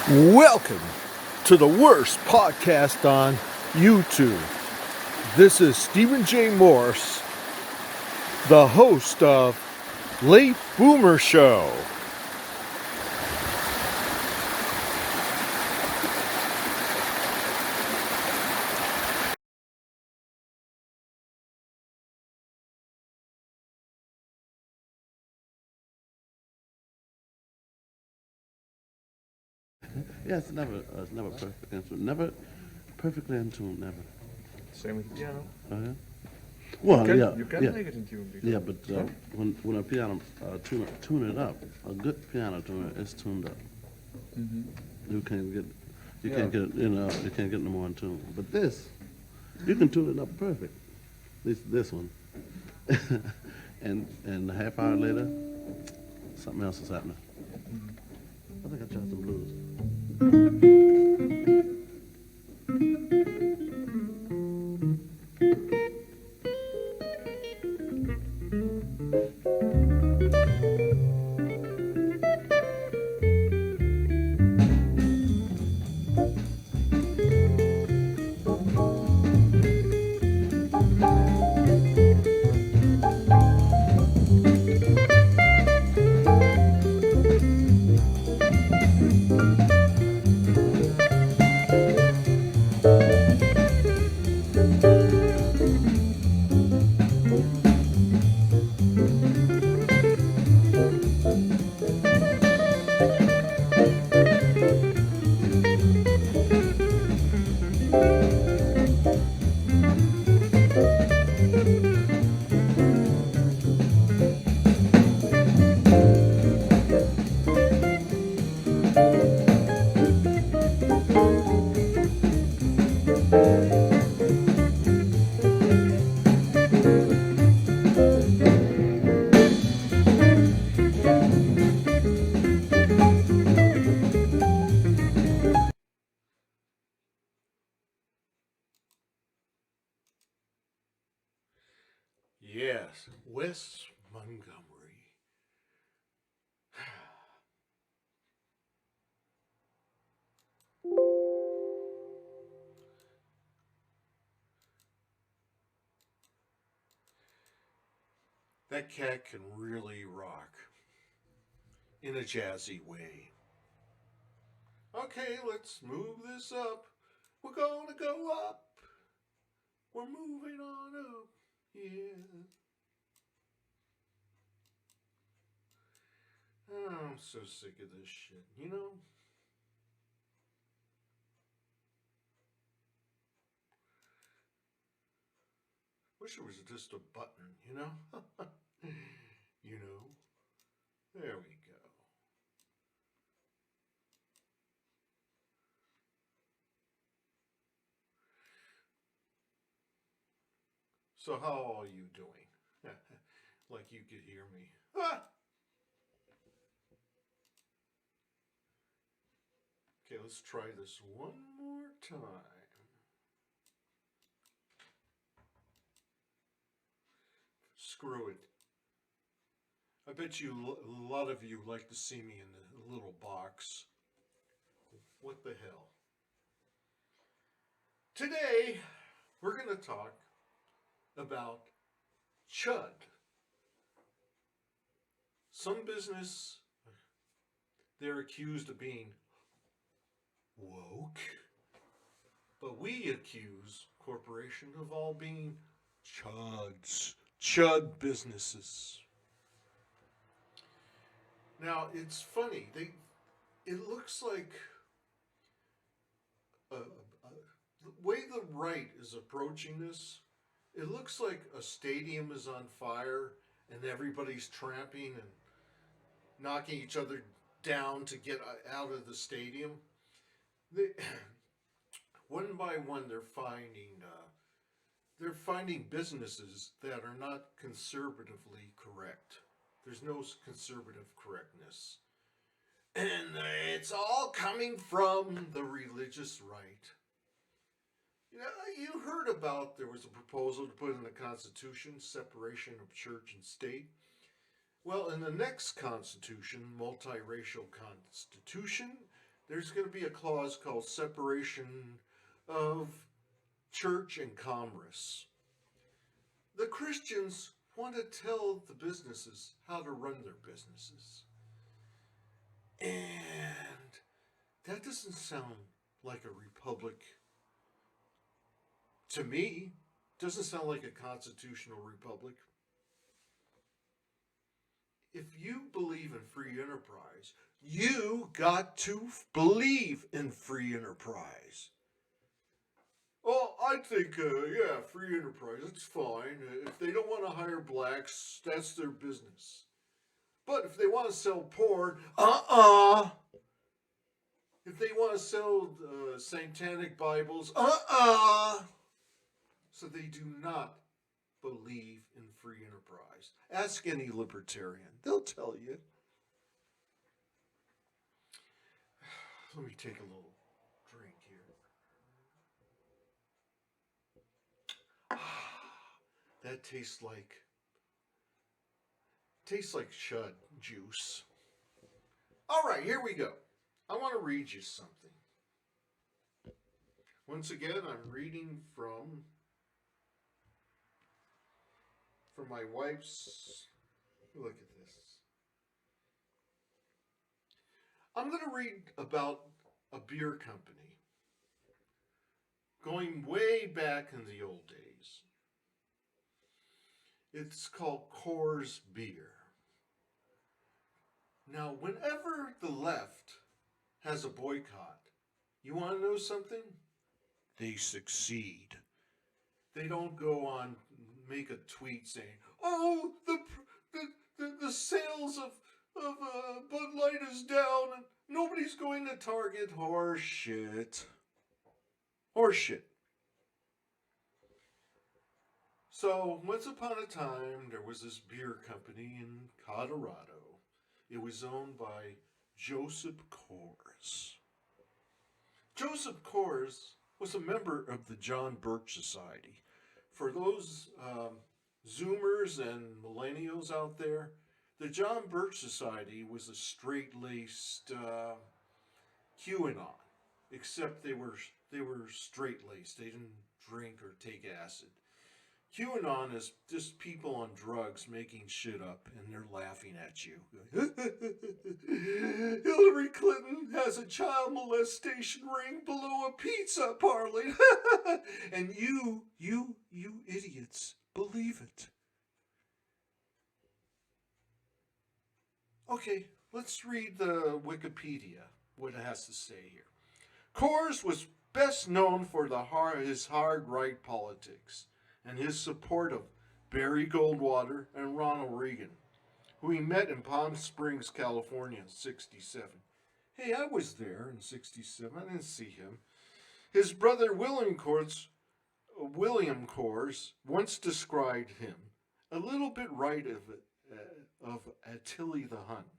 Welcome to the worst podcast on YouTube. This is Stephen J. Morse, the host of Late Boomer Show. Yeah, it's never perfect in tune. Never perfectly in tune. Never. Same with the piano. Yeah. Well, You can yeah, make it in tune. yeah. But when a piano tune it up, a good piano tuner is tuned up. You can't get you can't get you can't get no more in tune. But this, you can tune it up perfect. At least this one. and a half hour later, something else is happening. I think I tried some blues. Yes, Wes Montgomery. That cat can really rock in a jazzy way. Okay, let's move this up. We're gonna go up. We're moving on up. Yeah. Oh, I'm so sick of this shit, you know? Wish it was just a button, you know? You know? There we go. So, how are you doing? Like you could hear me. Ah! Okay, let's try this one more time. Screw it. I bet you a lot of you like to see me in the little box. What the hell? Today, we're going to talk about Chud. Some business, they're accused of being woke, but we accuse corporation of all being Chuds. Chud businesses. Now, it's funny. It looks like the way the right is approaching this, it looks like a stadium is on fire and everybody's tramping and knocking each other down to get out of the stadium. They, one by one, they're finding businesses that are not conservatively correct. There's no conservative correctness. And it's all coming from the religious right. You know, you heard about there was a proposal to put in the Constitution separation of church and state. Well, in the next Constitution, multiracial Constitution, there's going to be a clause called separation of church and commerce. The Christians want to tell the businesses how to run their businesses. And that doesn't sound like a republic to me. Doesn't sound like a constitutional republic. If you believe in free enterprise, you got to believe in free enterprise. Oh, I think, yeah, free enterprise, it's fine. If they don't want to hire blacks, that's their business. But if they want to sell porn, If they want to sell satanic Bibles, So they do not believe in free enterprise. Ask any libertarian. They'll tell you. Let me take a little drink here. That tastes like Chud juice. All right, here we go. I want to read you something. Once again, I'm reading from my wife's. Look at this. I'm going to read about a beer company going way back in the old days. It's called Coors Beer. Now, whenever the left has a boycott, you want to know something? They succeed. They don't go on, make a tweet saying, "Oh, the sales of Bud Light is down and nobody's going to Target." Horseshit. Horseshit. So, once upon a time, there was this beer company in Colorado. It was owned by Joseph Coors. Joseph Coors was a member of the John Birch Society. For those Zoomers and millennials out there, the John Birch Society was a straight-laced QAnon, except they were straight-laced. They didn't drink or take acid. QAnon is just people on drugs making shit up, and they're laughing at you. Hillary Clinton has a child molestation ring below a pizza parlor, and you idiots believe it. Okay, let's read the Wikipedia, what it has to say here. Coors was best known for his hard right politics and his support of Barry Goldwater and Ronald Reagan, who he met in Palm Springs, California in 1967. Hey, I was there in 1967. I didn't see him. His brother William Coors once described him a little bit right of Attila the Hun.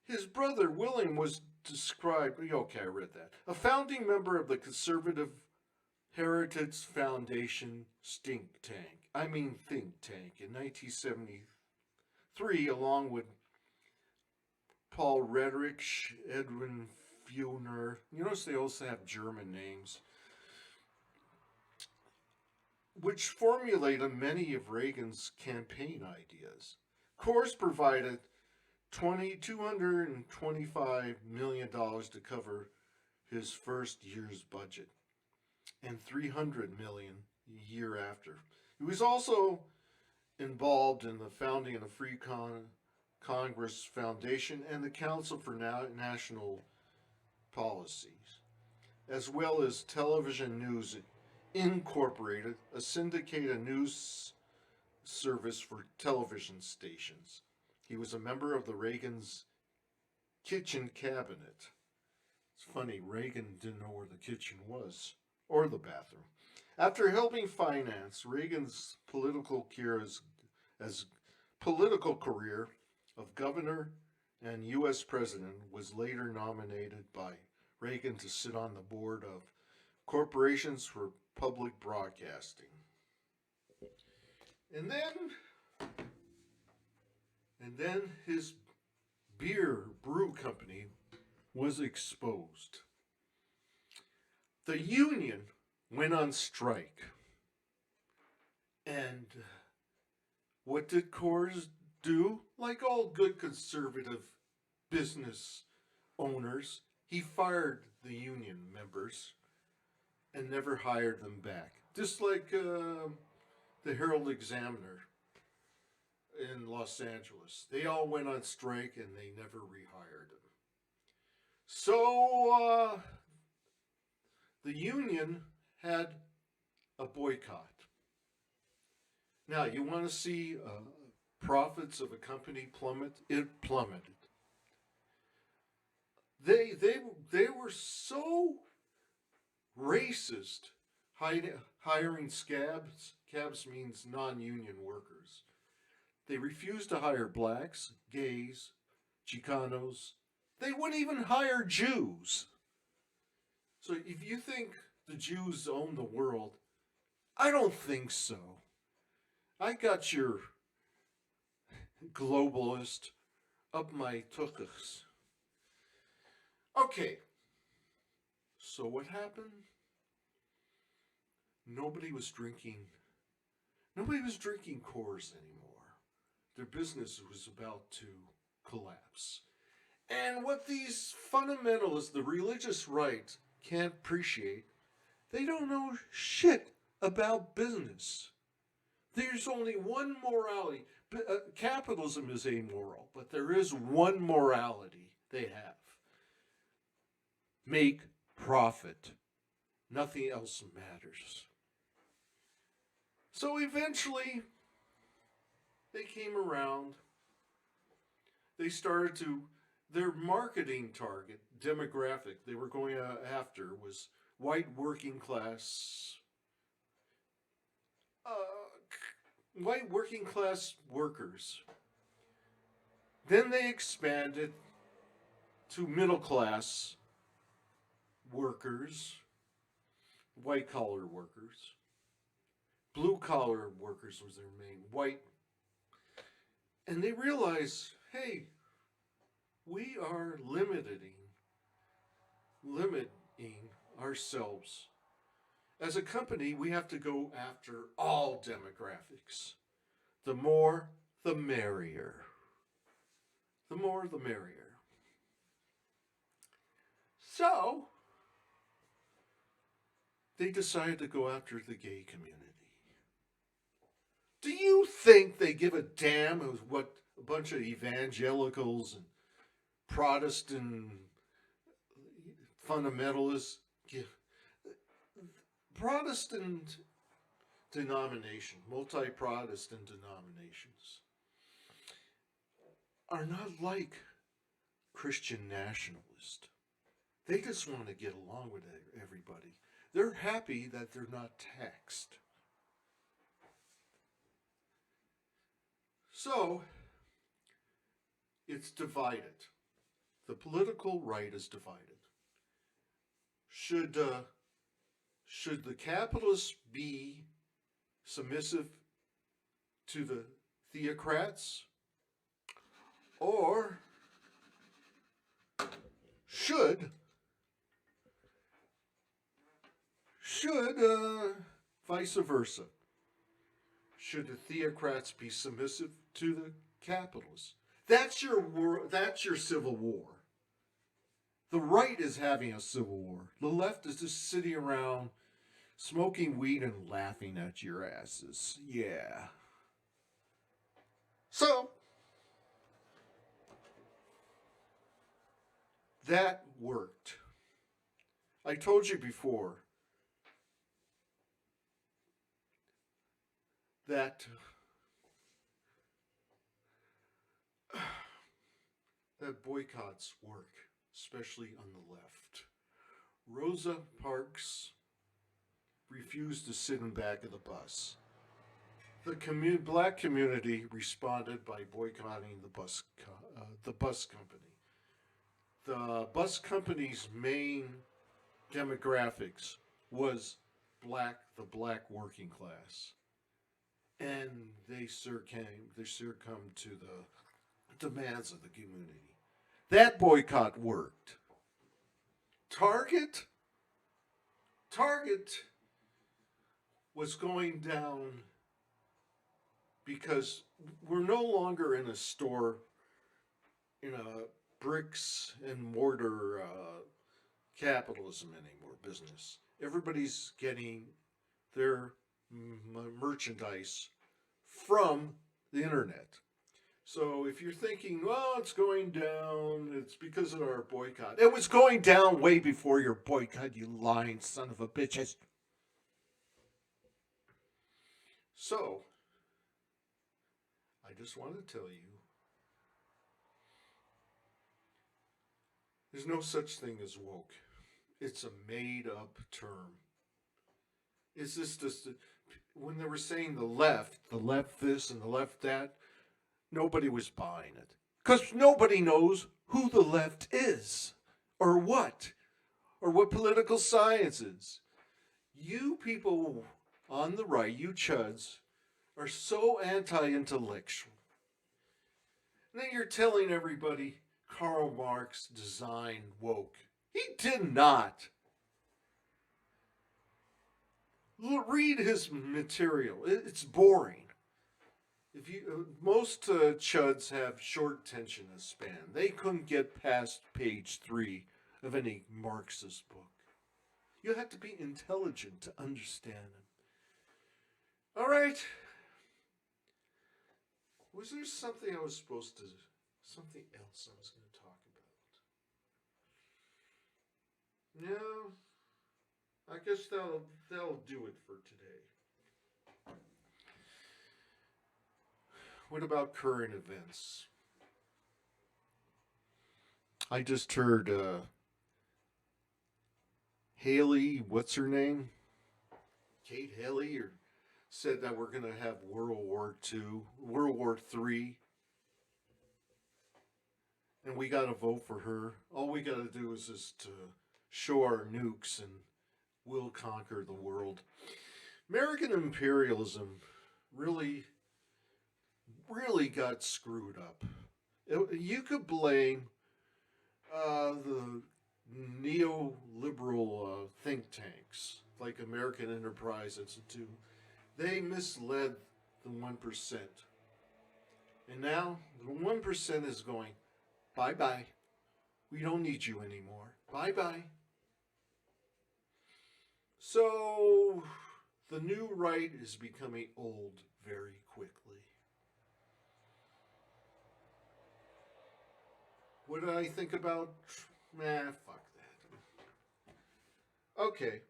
His brother William was described, okay, I read that, a founding member of the conservative Heritage Foundation think tank in 1973, along with Paul Redrich, Edwin Funer. You notice they also have German names, which formulated many of Reagan's campaign ideas. Coors provided $225 million to cover his first year's budget, and $300 million a year after. He was also involved in the founding of the Free Congress Foundation and the Council for National Policies, as well as Television News Incorporated, a syndicated news service for television stations. He was a member of the Reagan's kitchen cabinet. It's funny, Reagan didn't know where the kitchen was, or the bathroom. After helping finance Reagan's political career of governor and U.S. president, was later nominated by Reagan to sit on the board of Corporations for Public Broadcasting. And then his beer brew company was exposed. The union went on strike. And what did Coors do? Like all good conservative business owners, he fired the union members and never hired them back. Just like the Herald Examiner in Los Angeles. They all went on strike and they never rehired them. So the union had a boycott. Now, you want to see profits of a company plummet? It plummeted. They were so racist, hiring scabs. Cabs means non-union workers. They refused to hire blacks, gays, Chicanos. They wouldn't even hire Jews. So if you think the Jews own the world, I don't think so. I got your globalist up my tuchus. Okay, so what happened? Nobody was drinking Coors anymore. Their business was about to collapse. And what these fundamentalists, the religious right, can't appreciate, they don't know shit about business. There's only one morality. Capitalism is amoral, but there is one morality they have. Make profit. Nothing else matters. So eventually, they came around. They started to, their marketing target, demographic they were going after was white working class workers. Then they expanded to middle class workers, white collar workers. Blue collar workers was their main, white. And they realized, hey, we are limiting ourselves. As a company, we have to go after all demographics. The more, the merrier. The more, the merrier. So, they decided to go after the gay community. Do you think they give a damn of what a bunch of evangelicals and Protestant fundamentalists give? Protestant denomination, multi-Protestant denominations, are not like Christian nationalists. They just want to get along with everybody. They're happy that they're not taxed. So, it's divided. The political right is divided. Should the capitalists be submissive to the theocrats? Or should vice versa? Should the theocrats be submissive to the capitalists? That's your war. That's your civil war. The right is having a civil war. The left is just sitting around smoking weed and laughing at your asses. Yeah. So, that worked. I told you before that boycotts work, especially on the left. Rosa Parks refused to sit in back of the bus. The black community responded by boycotting the bus company. The bus company's main demographics was the black working class. And they succumbed to the demands of the community. That boycott worked. Target was going down because we're no longer in a store in a bricks and mortar capitalism anymore business. Everybody's getting their merchandise from the internet. So if you're thinking, well, it's going down, it's because of our boycott. It was going down way before your boycott, you lying son of a bitches. So, I just want to tell you, there's no such thing as woke. It's a made up term. It's just when they were saying the left this and the left that, nobody was buying it. Because nobody knows who the left is or what political science is. You people on the right, you chuds, are so anti-intellectual. And then you're telling everybody Karl Marx designed woke. He did not. Read his material. It's boring. If you most chuds have short attention span. They couldn't get past page 3 of any Marxist book. You have to be intelligent to understand them. All right. Was there something else I was going to talk about? No, I guess that'll do it for today. What about current events? I just heard Haley, what's her name? Kate Haley, or said that we're going to have World War II, World War III, and we got to vote for her. All we got to do is just show our nukes and we'll conquer the world. American imperialism really got screwed up. You could blame the neoliberal think tanks like American Enterprise Institute. They misled the 1%. And now the 1% is going, bye-bye. We don't need you anymore. Bye-bye. So the new right is becoming old very quickly. What did I think about? Fuck that. Okay.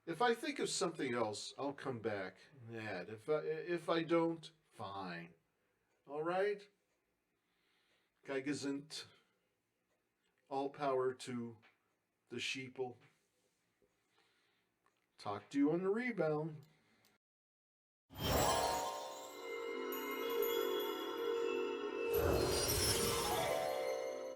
If I think of something else, I'll come back and add. If I don't, fine. All right? Geigensint. All power to the sheeple. Talk to you on the rebound.